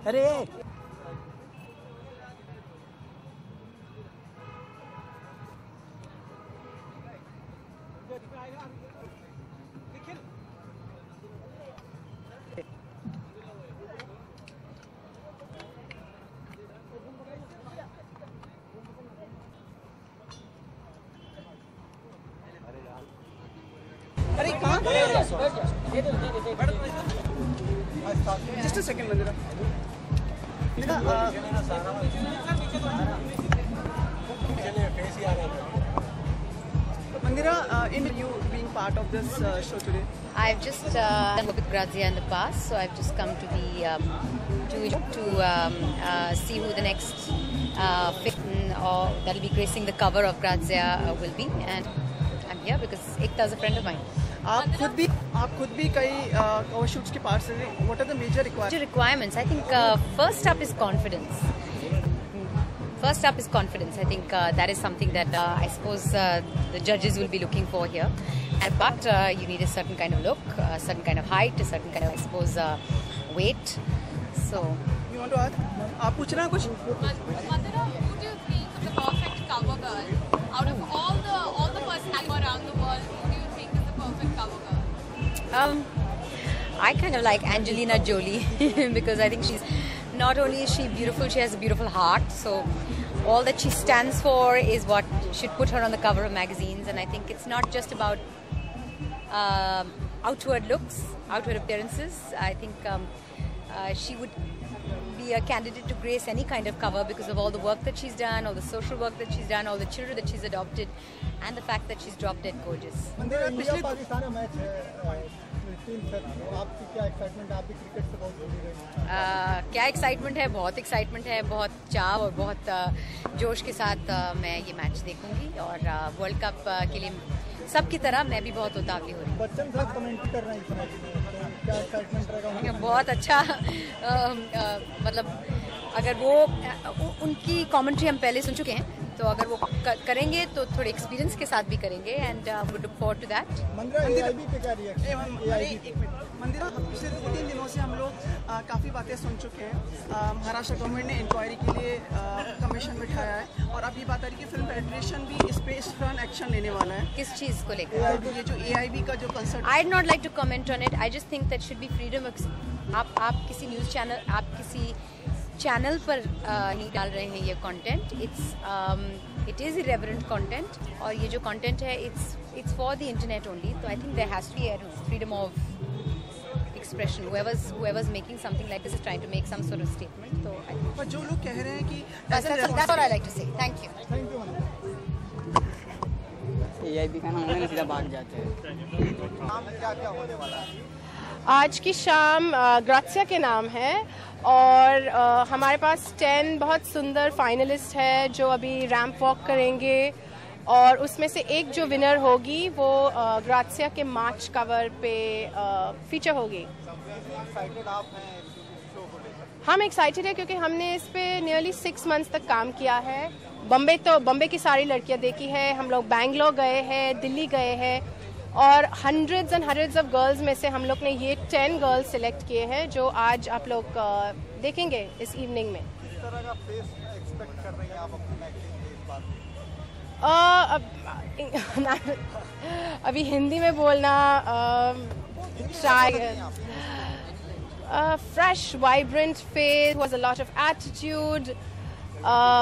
अरे अरे कहाँ just a second Mandira Mandira, in you being part of this show today? I've just worked with Grazia in the past, so I've just come to the see who the next film or that'll be gracing the cover of Grazia will be, and I'm here because Ekta is a friend of mine. आप खुद भी कई shoots के parts हैं. What are the major requirements? I think first up is confidence. First up is confidence. I think that is something that I suppose the judges will be looking for here. But you need a certain kind of look, a certain kind of height, a certain kind of, I suppose, weight. So. You want to ask? आप पूछना है कुछ? Mandira, who do you think is the perfect cover girl? Out of all the personalities around the world, who do you think is the perfect cover girl? I kind of like Angelina Jolie because I think she's not only is she beautiful, she has a beautiful heart. So all that she stands for is what should put her on the cover of magazines. And I think it's not just about outward looks, outward appearances. I think she would be a candidate to grace any kind of cover because of all the work that she's done, all the social work that she's done, all the children that she's adopted, and the fact that she's drop dead gorgeous. क्या excitement है, बहुत excitement है, बहुत चाव और बहुत जोश के साथ मैं ये मैच देखूंगी और वर्ल्ड कप के लिए सबकी तरह मैं भी बहुत उतावली हो रही हूँ. बच्चन साहब कमेंट कर रहे हैं इस मैच में, तो क्या एक्साइटमेंट रहेगा? बहुत अच्छा मतलब अगर वो उनकी कमेंट्री हम पहले सुन चुके हैं, तो अगर वो करेंगे तो थोड़े एक्सपीरियंस के साथ भी करेंगे and would look forward to that. Mandira, पिछले 2-3 दिनों से हम लोग काफ़ी बातें सुन चुके हैं. महाराष्ट्र गवर्नमेंट ने इंक्वायरी के लिए कमीशन बिठाया है और अब ये बात आ रही है कि फिल्म फेडरेशन भी इस पे स्ट्रॉन्ग एक्शन लेने वाला है. किस चीज़ को लेकर? ये जो AIB का जो concert. I don't like to comment on it. I just think that should be freedom. आप किसी न्यूज़ चैनल, आप किसी चैनल पर नहीं डाल रहे हैं ये content. It is irreverent content और ये जो कंटेंट है it's for the internet only. तो I think there has to be freedom of expression. Whoever's making something like this is trying to make some sort of statement. So I think. पर जो लोग कह रहे हैं कि that's what I like to say. Thank you. AIB का नाम होने सीधा भाग जाते हैं. क्या होने वाला है? आज की शाम ग्रात्सिया के नाम है और हमारे पास 10 बहुत सुंदर फाइनलिस्ट है जो अभी रैंप वॉक करेंगे और उसमें से एक जो विनर होगी वो ग्रात्सिया के मार्च कवर पे फीचर होगी. हम एक्साइटेड है क्योंकि हमने इस पे नियरली 6 मंथ्स तक काम किया है. बम्बे की सारी लड़कियां देखी है, हम लोग बैंगलोर गए हैं, दिल्ली गए हैं और hundreds and hundreds of girls में से हम लोग ने ये 10 गर्ल्स सिलेक्ट किए हैं जो आज आप लोग देखेंगे इस इवनिंग में. किस तरह का फेस एक्सपेक्ट कर रही हैं आप अपनी एक्टिंग में इस बार? अभी हिंदी में बोलना fresh, vibrant face, who has a lot of attitude,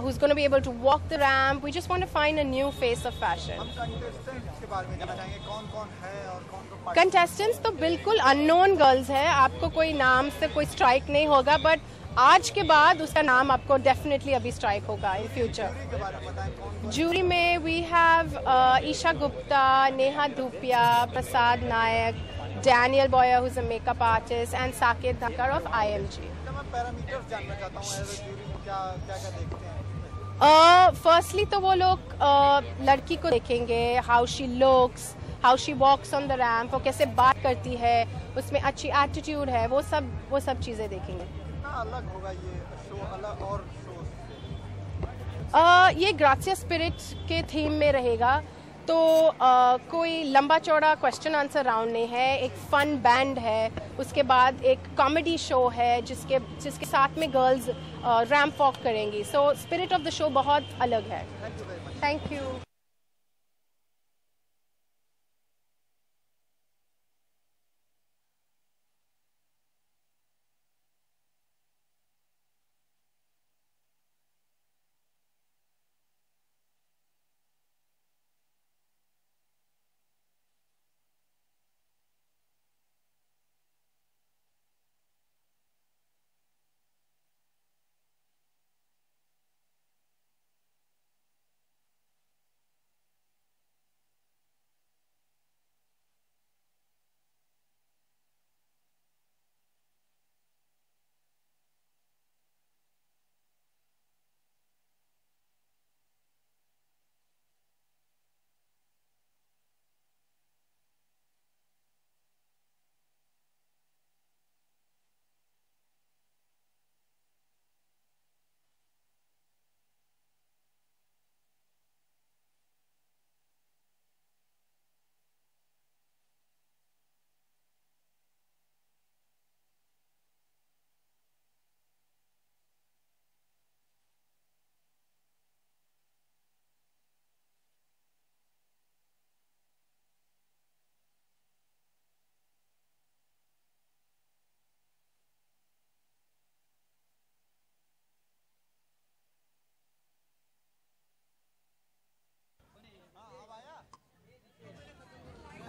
who's going to be able to walk the ramp. We just want to find a new face of fashion. हम कंटेस्टेंट्स के बारे में जानना चाहेंगे, कौन-कौन है और कौन-कौन कंटेस्टेंट्स तो बिल्कुल अननोन गर्ल्स हैं. आपको कोई नाम से कोई स्ट्राइक नहीं होगा, बट आज के बाद उसका नाम आपको डेफिनेटली अभी स्ट्राइक होगा इन फ्यूचर. जूरी में we have Esha Gupta, Neha Dhupia, Prasad Nayak, Daniel Boyer, who's a makeup artist, and Saket Thakkar of IMG. मैं पैरामीटर्स जानना चाहता हूँ एज अ जूरी क्या देखते हैं? फर्स्टली तो वो लोग लड़की को देखेंगे, how she looks, how she walks on the ramp, वो कैसे बात करती है, उसमें अच्छी एटीट्यूड है, वो सब चीज़ें देखेंगे. कितना अलग होगा ये शो अलग और शो? ये ग्रात्सिया स्पिरिट के थीम में रहेगा. तो कोई लंबा चौड़ा क्वेश्चन आंसर राउंड नहीं है, एक फन बैंड है, उसके बाद एक कॉमेडी शो है जिसके साथ में गर्ल्स रैंप वॉक करेंगी. सो स्पिरिट ऑफ द शो बहुत अलग है. Thank you.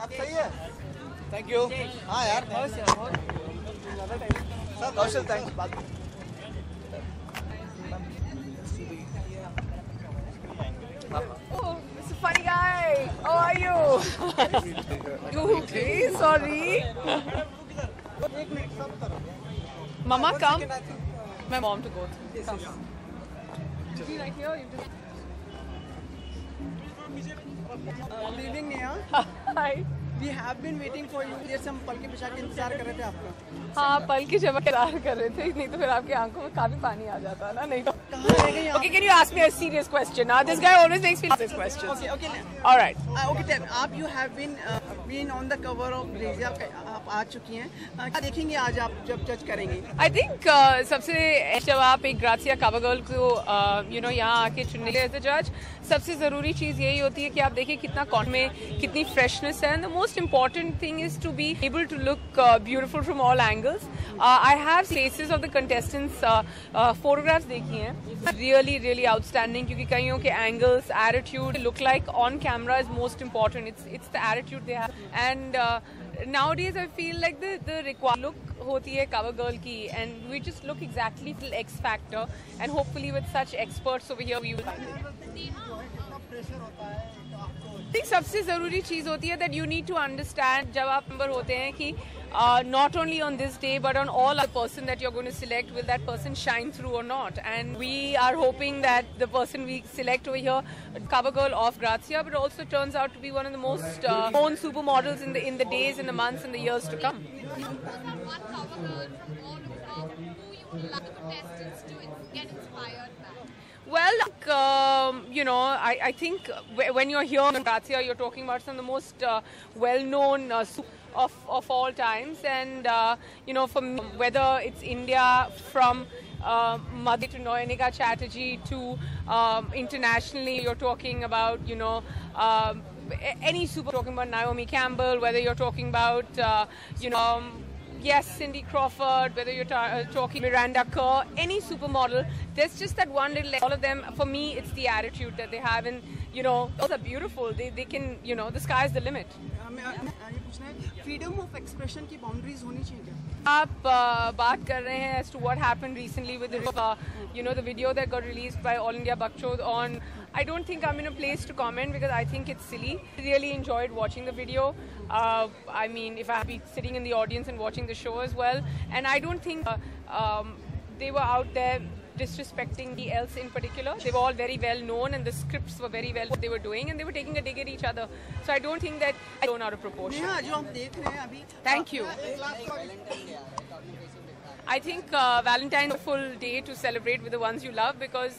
अब सही है. Thank you. हाँ यार. सर कौशल थैंक्स. बात Oh, Mr. Funny guy, how are you? You okay? Sorry. Mama, come. My mom to go. Come. Be right here. You just. Good evening, Neha. Hi. We have been waiting for you. There's some पल के बिछा के इंतजार कर रहे थे आपका. हाँ पल की जमा करार कर रहे थे नहीं तो फिर आपकी आंखों में काफी पानी आ जाता ना नहीं तो. कहाँ रह गई आप? Okay, can you ask me a serious question? Now this guy always makes me ask this question. Okay. All right. Okay, tell आप you have been on the cover of Blaze. आप आ चुकी हैं. क्या देखेंगे आज आप जब जज करेंगे? I think सबसे जब आप एक ग्रासिया कवर गर्ल को यहाँ आके चुनने के एज जज सबसे जरूरी चीज यही होती है कि आप देखिए कितना कॉन में कितनी फ्रेशनेस है. And the most important thing is to be able to look beautiful from all angles. I have faces of the contestants photographs देखी हैं. रियली आउटस्टैंडिंग क्योंकि कईयों के angles attitude look like on camera is most important. It's the attitude they have. And nowadays I feel like the required look होती है cover girl की and we just look exactly till X factor and hopefully with such experts over here we will find it. I think सबसे ज़रूरी चीज़ होती है that you need to understand जब आप member होते हैं कि not only on this day but on all other person that you're going to select, will that person shine through or not? And we are hoping that the person we select over here, cover girl of Grazia, but also turns out to be one of the most known supermodels in the days, in the months, and the years to come. One cover girl from all across who you would like the contestants to get inspired by? Well, I think when you're here in Grazia, you're talking about some of the most well-known of all times, and from whether it's India, from Madhya to Noyanika Chatterjee to internationally, you're talking about any super. Talking about Naomi Campbell, whether you're talking about yes, Cindy Crawford, whether you're talking Miranda Kerr, any supermodel, there's just that one little, all of them, for me, it's the attitude that they have, and those are beautiful. They can, the sky's the limit. ये पूछना है, freedom of expression की boundaries होनी चाहिए क्या? आप बात कर रहे हैं as to what happened recently with the video that got released by All India Bakchod on. I don't think I'm in a place to comment because I think it's silly. I really enjoyed watching the video. I mean, if I'd be sitting in the audience and watching the show as well, and I don't think they were out there disrespecting the else in particular. They were all very well known and the scripts were very well what they were doing and they were taking a dig at each other. So I don't think that I blown out of proportion. Neha जो हम देख रहे हैं अभी. Thank you. I think Valentine's is a full day to celebrate with the ones you love, because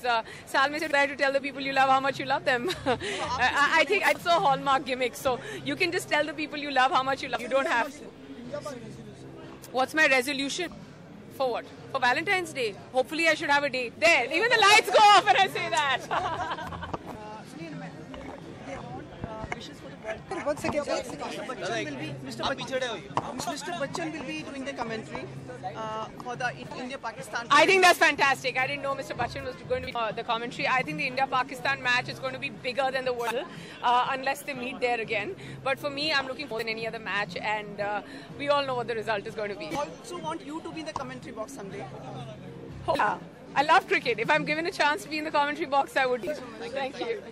Saal mein se try to tell the people you love how much you love them. I think it's a hallmark gimmick. So you can just tell the people you love how much you love. You don't have to. What's my resolution? For what? For Valentine's Day. Hopefully I should have a date. There, even the lights go off when I say that. Mr. Bachchan will be doing the commentary for the India-Pakistan. I think that's fantastic. I didn't know Mr. Bachchan was going to be the commentary. I think the India-Pakistan match is going to be bigger than the world unless they meet there again. But for me, I'm looking forward to any other match, and we all know what the result is going to be. I also want you to be in the commentary box someday. Oh, yeah. I love cricket. If I'm given a chance to be in the commentary box, I would be. Thank you.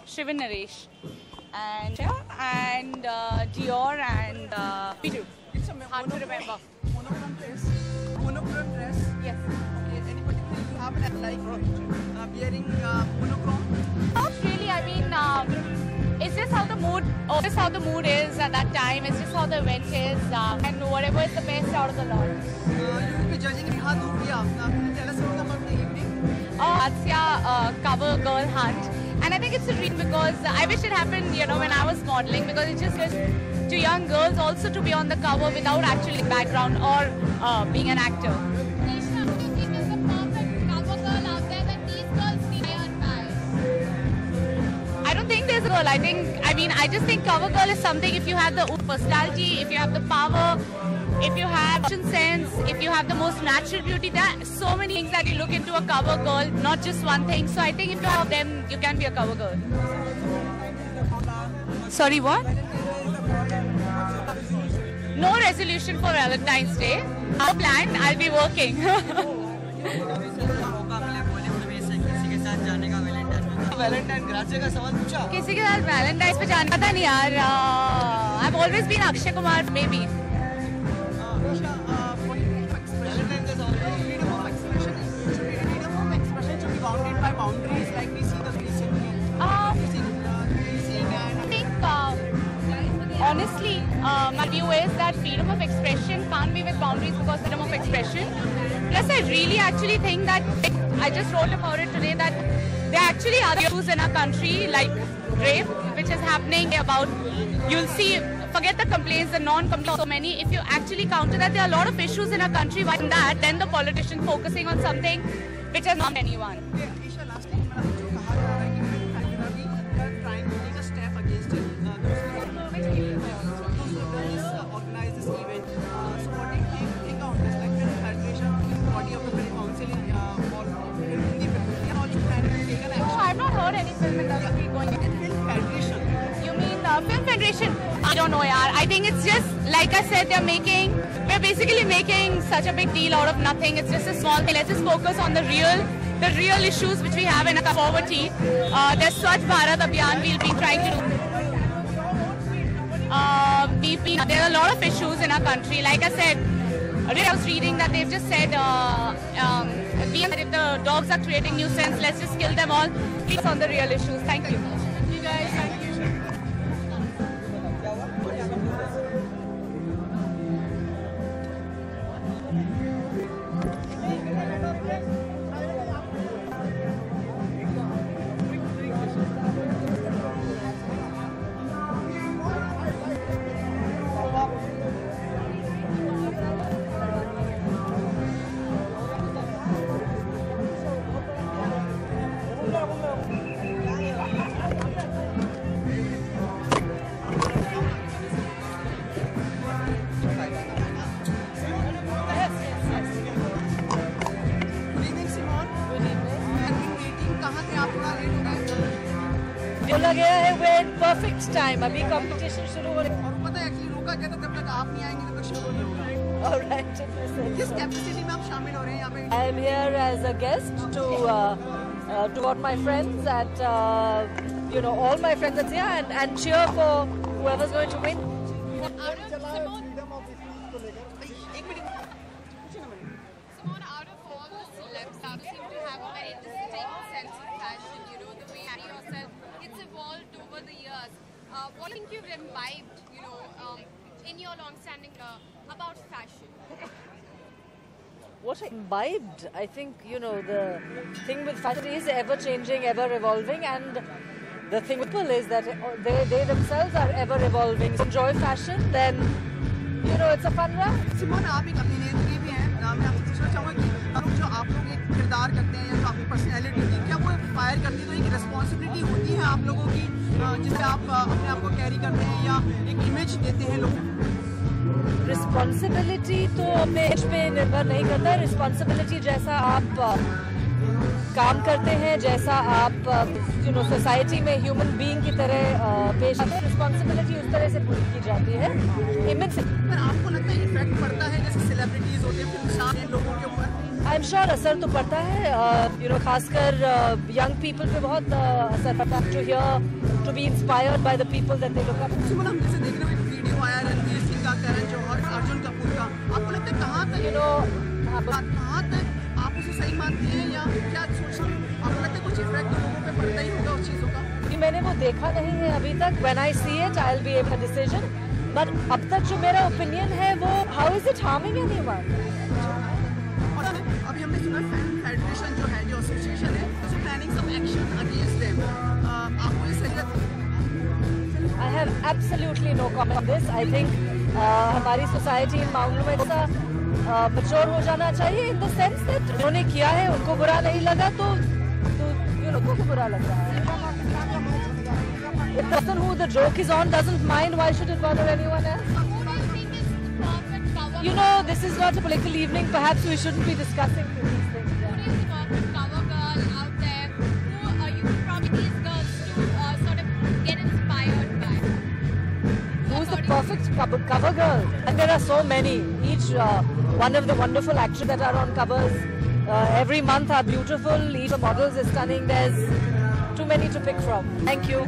Shrivan Naresh, and Dior and Me too. It's a Hard to remember. monochrome dress. Monochrome dress. Yes. Okay. Any particular you have like wearing monochrome? not really. I mean, it's just how the mood. Just how the mood is at that time. It's just how the event is, and whatever is the best out of the lot. You will be judging Riha Dubia. Can you tell us something about the evening? Atsya cover girl hunt, and I think it's a dream because I wish it happened, when I was modeling, because it's just to young girls also to be on the cover without actually background or being an actor. Nisha, who do you think is the perfect cover girl out there that these girls need to admire? I don't think there's a girl. I just think cover girl is something if you have the personality, if you have the power, if you have fashion sense, if you have the most natural beauty. There are so many things that you look into a cover girl, not just one thing. So I think if you have them, you can be a cover girl. Sorry, what? No resolution for Valentine's Day. No plan. I'll be working. Valentine ग्राचे का सवाल पूछा किसी के साथ Valentine's पे जाना पता नहीं यार. I've always been Akshay Kumar, maybe. Valentine का सवाल freedom of expression. Freedom of expression should be bounded by boundaries like we see the recently. I think, honestly, my view is that freedom of expression can't be with boundaries because freedom of expression. Plus, I really actually think that, I just wrote about it today, that there actually are issues in our country like rape, which is happening about, you'll see, forget the complaints, the non-complaints, so many. If you actually counter that, there are a lot of issues in our country. Why that? Then the politician focusing on something which has not anyone. Isha, last time जो कहा जा रहा है कि we are trying to take a step against it. Organize this event. So what do you think of this? Like when Federation, body of the film council for Hindi film, we are also planning to take an action. No, I've not heard any film industry going. Film Federation. You mean Film Federation? I don't know, yaar. I think it's just, like I said, we're basically making such a big deal out of nothing. It's just a small thing. Let's just focus on the real issues which we have in our poverty. There's Swachh Bharat Abhiyan we'll be trying to do. There are a lot of issues in our country. Like I said, I was reading that they've just said if the dogs are creating nuisance, let's just kill them all. Please on the real issues. Thank you. You guys, thank you. बोला गया है wait perfect time, अभी competition शुरू हो रहा है। और पता है एक्चुअली रोका गया था, जब तक आप नहीं आएंगे तब तक शुरू नहीं होगा। Alright, किस कैपेसिटी में आप शामिल हो रहे हैं यहाँ पे? I am here as a guest to support my friends at all my friends that's here and cheer for whoever's going to win. Simone, out of all the celebs, you seem to have a very distinct sense of fashion, the way you carry yourself. It's evolved over the years. What do you think you've imbibed, in your long-standing about fashion? What I imbibed, I think, the thing with fashion is ever changing, ever evolving, and the thing with people is that they themselves are ever evolving. Enjoy fashion, then, it's a fun ride. Simone, आप एक अभिनेत्री भी हैं। मैं आपसे पूछना चाहूँगा कि जो आप लोग एक किरदार करते हैं या जो आपकी पर्सनैलिटी होती है, क्या वो फायर करती है? तो एक रिस्पॉन्सिबिलिटी होती है आप लोगों की जिससे आप अपने आप को कैरी करते हैं या एक इमेज देते हैं लोगों को? रिस्पॉन्सिबिलिटी तो अपने एज पे निर्भर नहीं करता है। रिस्पॉन्सिबिलिटी जैसा आप काम करते हैं, जैसा आप सोसाइटी में ह्यूमन बीइंग की तरह पेश आते हैं, रिस्पॉन्सिबिलिटी उस तरह से पूरी की जाती है। इमेज से पर आपको लगता है इफेक्ट पड़ता है जैसे सेलिब्रिटीज होते हैं फिल्म स्टार लोगों के ऊपर? आई एम श्योर असर तो पड़ता है, खासकर यंग पीपल पे बहुत असर पड़ता है। To hear, to be inspired by the people that they look up. Simone, हम जैसे देख रहे हैं वीडियो आया रणवीर सिंह का, करण जौहर, अर्जुन कपूर का, आपको लगता है कहाँ तक आप उसे सही मानती हैं या क्या सोचते हैं? आपको लगता है कुछ इफेक्ट लोगों पे पड़ता ही होगा उस चीज़ों का? मैंने वो देखा नहीं है अभी तक। When I see it, I'll be able to decision. But अब तक जो मेरा ओपिनियन है वो how is it harming anyone? और अभी हमने सुना फैन फेडरेशन जो है, जो एसोसिएशन है, so planning some action against them. आपको ये सही लगता है? I have absolutely no comment on this. I think हमारी सोसाइटी इन मामलों में ऐसा मैच्योर हो जाना चाहिए इन द सेंस दैट उन्होंने किया है, उनको बुरा नहीं लगा तो लोगों को बुरा लग रहा है। The person who the joke is on doesn't mind, why should it bother anyone else? Who do you think is the perfect cover? This is not a political evening. Perhaps we shouldn't be discussing these things. Who is the perfect cover girl out there who you would probably these girls to sort of get inspired by? Who's the perfect cover girl? And there are so many. Each one of the wonderful actors that are on covers every month are beautiful. Each of the models is stunning. There's too many to pick from. Thank you.